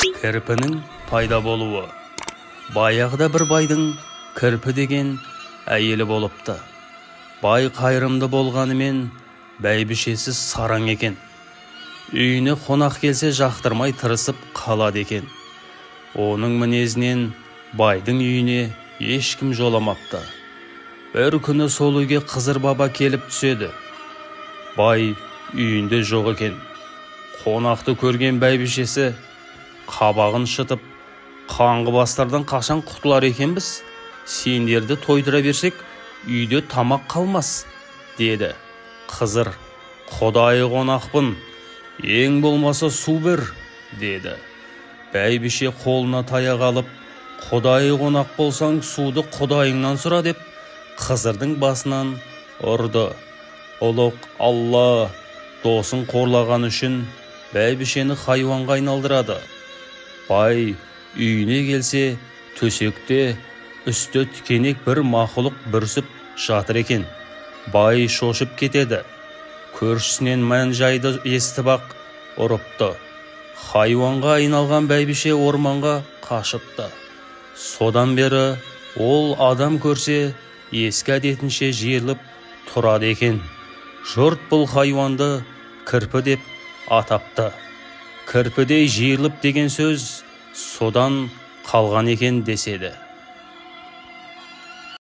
Кірпінің пайда болуы. Баяғыда бір байдың кірпі деген әйелі болыпты. Бай қайырымды болғанымен бәйбішесі сараң екен. Үйіне қонақ келсе жақтырмай тырысып қалады екен. Оның мінезінен байдың үйіне ешкім жоламапты. Бір күні сол үйге Қызыр баба келіп түседі. Бай үйінде жоқ екен. Қонақты көрген бәйбішесі қабағын шытып, қаңғы бастардан қашан құтылар екенбіз? Сендерді тойдыра берсек, үйде тамақ қалмас, деді. Қызыр, құдайы қонақпын, ең болмаса су бер, деді. Бәйбіше қолына таяқ алып, құдайы қонақ болсаң, суды құдайыңнан сұра деп, Қызырдың басынан ұрды. Ұлық Алла досын қорлаған үшін бәйбішені хайуанға айналдырады. Бай үйіне келсе, төсекте үсті тікенек бір мақұлық бүрсіп жатыр екен. Бай шошып кетеді. Көршісінен мән-жайды естіп-ақ ұрыпты. Хайуанға айналған бәйбіше орманға қашыпты. Содан бері ол адам көрсе, ескі әдетінше жиырылып тұрады екен. Жұрт бұл хайуанды кірпі деп атапты. Кірпідей жиырылып деген сөз содан қалған екен деседі.